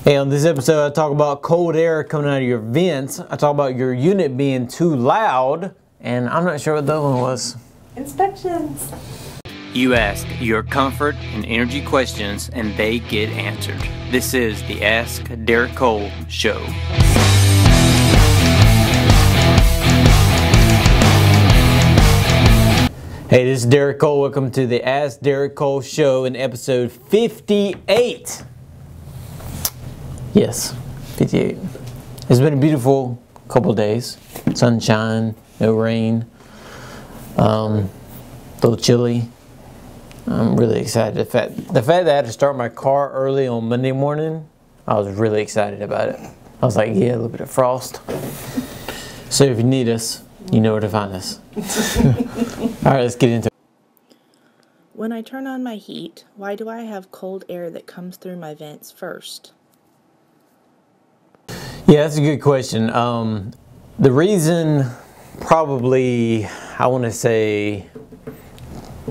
Hey, on this episode I talk about cold air coming out of your vents. I talk about your unit being too loud, and I'm not sure what the other one was. Inspections. You ask your comfort and energy questions and they get answered. This is the Ask Derek Cole Show. Hey, this is Derek Cole. Welcome to the Ask Derek Cole Show in episode 58. Yes, 58. It's been a beautiful couple of days. Sunshine, no rain, a little chilly. I'm really excited. The fact that I had to start my car early on Monday morning, I was really excited about it. I was like, yeah, a little bit of frost. So if you need us, you know where to find us. All right, let's get into it. When I turn on my heat, why do I have cold air that comes through my vents first? Yeah, that's a good question. The reason, probably, I want to say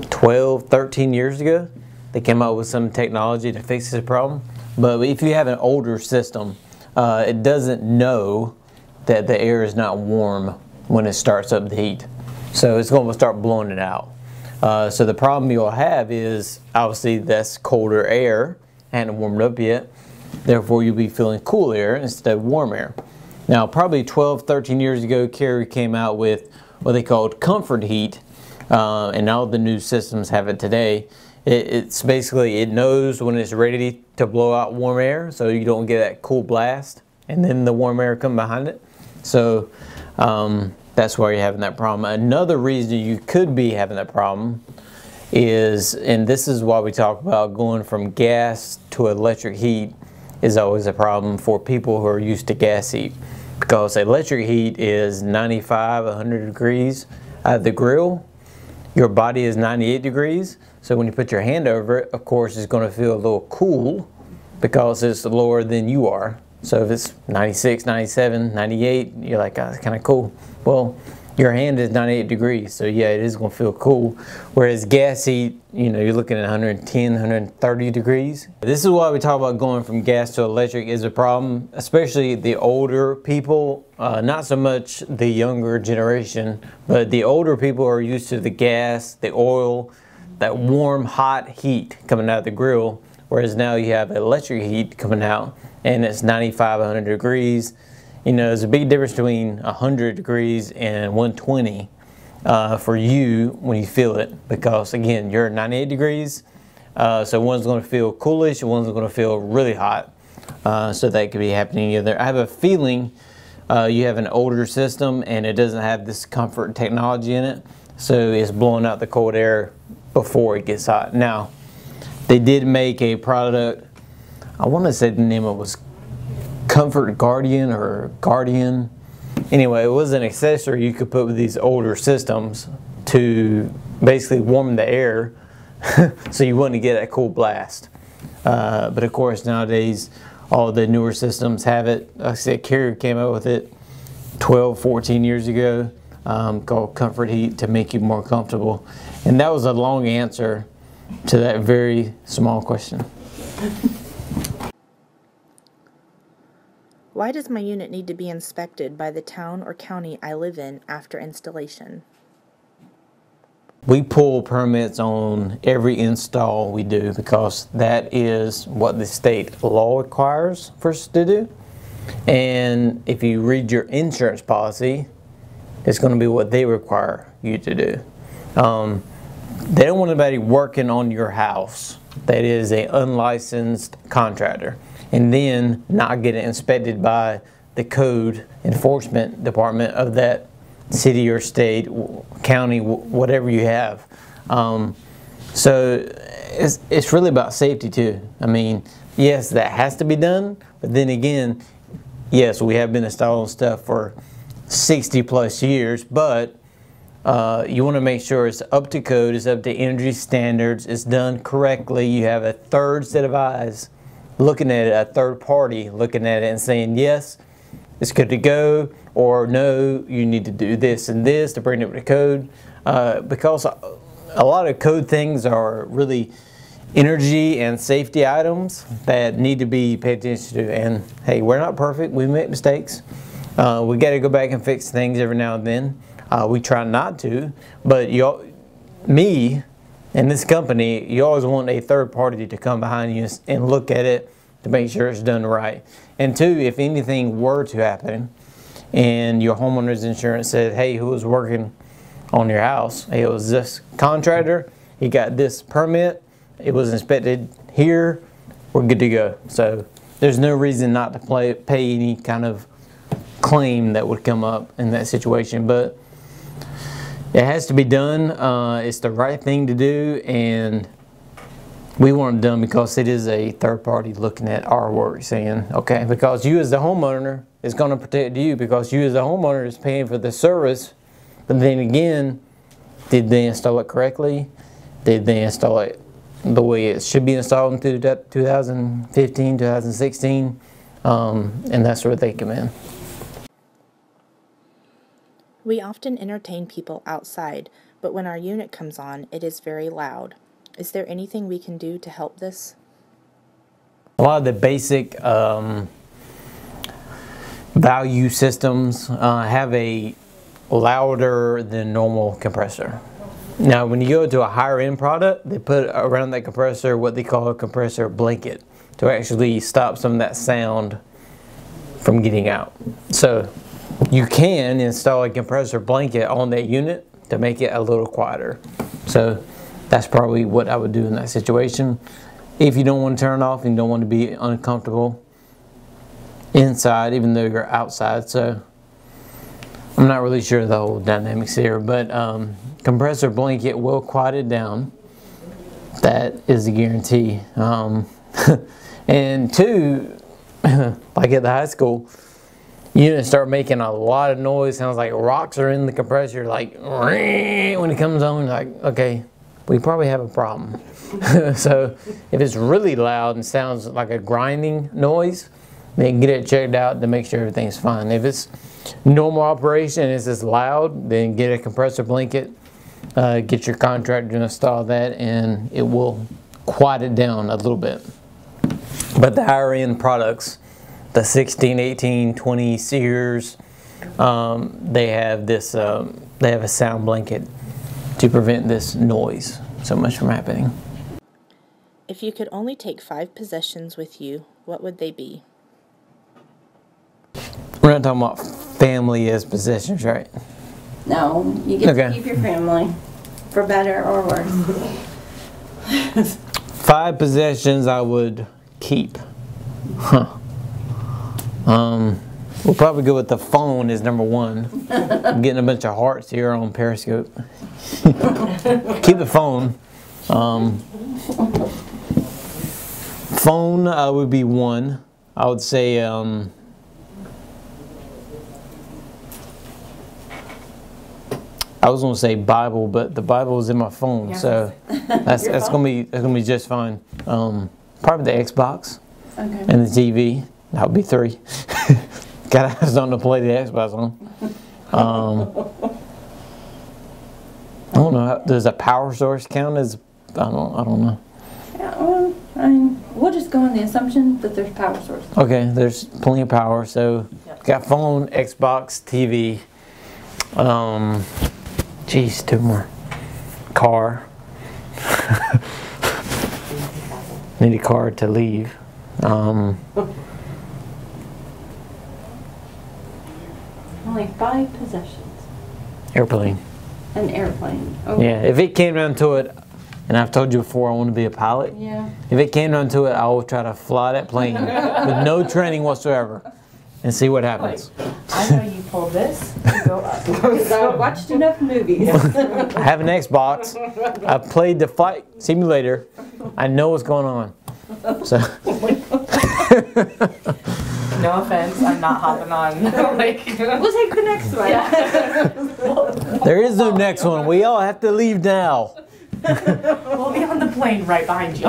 12, 13 years ago, they came out with some technology to fix this problem. But if you have an older system, it doesn't know that the air is not warm when it starts up the heat. So it's going to start blowing it out. So the problem you'll have is, obviously, that's colder air, hadn't warmed up yet. Therefore, you'll be feeling cool air instead of warm air. Now, probably 12, 13 years ago, Carrier came out with what they called comfort heat. And all the new systems have it today. It's basically, it knows when it's ready to blow out warm air, so you don't get that cool blast, and then the warm air come behind it. So that's why you're having that problem. Another reason you could be having that problem is, and this is why we talk about going from gas to electric heat, is always a problem for people who are used to gas heat. Because electric heat is 95, 100 degrees out of the grill. Your body is 98 degrees, so when you put your hand over it, of course, it's going to feel a little cool because it's lower than you are. So if it's 96, 97, 98, you're like, oh, that's kind of cool. Well, your hand is 98 degrees, so yeah, it is going to feel cool. Whereas gas heat, you know, you're looking at 110, 130 degrees. This is why we talk about going from gas to electric is a problem, especially the older people, not so much the younger generation, but the older people are used to the gas, the oil, that warm, hot heat coming out of the grill, whereas now you have electric heat coming out and it's 95, 100 degrees. You know, there's a big difference between 100 degrees and 120 for you when you feel it, because again, you're 98 degrees, so one's going to feel coolish and one's going to feel really hot. So that could be happening either. I have a feeling you have an older system and it doesn't have this comfort technology in it, so it's blowing out the cold air before it gets hot. Now, they did make a product, I want to say the name of it was Comfort Guardian or Guardian. Anyway, it was an accessory you could put with these older systems to basically warm the air so you wouldn't get that cool blast. But of course, nowadays, all the newer systems have it. Like I said, Carrier came out with it 12, 14 years ago, called Comfort Heat, to make you more comfortable. And that was a long answer to that very small question. Why does my unit need to be inspected by the town or county I live in after installation? We pull permits on every install we do because that is what the state law requires for us to do. And if you read your insurance policy, it's going to be what they require you to do. They don't want anybody working on your house that is an unlicensed contractor and then not get it inspected by the code enforcement department of that city or state, county, whatever you have. So it's really about safety too. I mean, yes, that has to be done, but then again, yes, we have been installing stuff for 60 plus years, but you want to make sure it's up to code, it's up to energy standards, it's done correctly. You have a third set of eyes looking at it, a third party looking at it and saying, yes, it's good to go, or no, you need to do this and this to bring it to code. Because a lot of code things are really energy and safety items that need to be paid attention to. And hey, we're not perfect. We make mistakes. We got to go back and fix things every now and then. We try not to, but me and this company, you always want a third party to come behind you and look at it to make sure it's done right. And two, if anything were to happen and your homeowner's insurance said, hey, who was working on your house? Hey, it was this contractor. He got this permit. It was inspected here. We're good to go. So there's no reason not to pay any kind of claim that would come up in that situation. But it has to be done. It's the right thing to do, and we want it done because it is a third party looking at our work, saying, okay, because you as the homeowner is going to protect you, because you as the homeowner is paying for the service. But then again, did they install it correctly? Did they install it the way it should be installed in 2015, 2016? And that's where they come in. We often entertain people outside, but when our unit comes on, it is very loud. Is there anything we can do to help this? A lot of the basic value systems have a louder than normal compressor. Now, when you go to a higher end product, they put around that compressor what they call a compressor blanket to actually stop some of that sound from getting out. So you can install a compressor blanket on that unit to make it a little quieter. So that's probably what I would do in that situation. If you don't want to turn it off and you don't want to be uncomfortable inside, even though you're outside. So I'm not really sure the whole dynamics here, but compressor blanket will quiet it down. That is a guarantee. And two, like at the high school, units start making a lot of noise. Sounds like rocks are in the compressor. Like when it comes on, like, okay, we probably have a problem. So if it's really loud and sounds like a grinding noise, then get it checked out to make sure everything's fine. If it's normal operation and it's just loud, then get a compressor blanket, get your contractor to install that, and it will quiet it down a little bit. But the higher end products, the 16, 18, 20 Sears, they have this. They have a sound blanket to prevent this noise so much from happening. If you could only take 5 possessions with you, what would they be? We're not talking about family as possessions, right? No, you get to keep your family, for better or worse. 5 possessions I would keep. Huh. We'll probably go with the phone as number 1. I'm getting a bunch of hearts here on Periscope. Keep the phone. Phone would be 1. I would say I was gonna say Bible, but the Bible is in my phone, yeah. So that's gonna be just fine. Probably the Xbox, okay, and the TV. That would be 3. Gotta have something to play the Xbox on. I don't know. Does a power source count as? I don't know. Yeah, well, we'll just go on the assumption that there's power source. Okay, there's plenty of power. So, got phone, Xbox, TV. Geez, 2 more. Car. Need a car to leave. Only 5 possessions. Airplane. An airplane. Okay. Yeah, if it came down to it, and I've told you before I want to be a pilot. Yeah. If it came down to it, I will try to fly that plane with no training whatsoever and see what happens. I know you pull this to go up. Because I watched enough movies. I have an Xbox. I've played the flight simulator. I know what's going on. So. No offense, I'm not hopping on. We'll take the next one. Yeah. There is no next one. We all have to leave now. We'll be on the plane right behind you.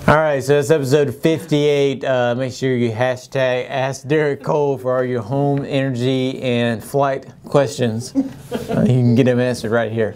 All right, so that's episode 58. Make sure you hashtag Ask Derek Cole for all your home, energy, and flight questions. You can get them answered right here.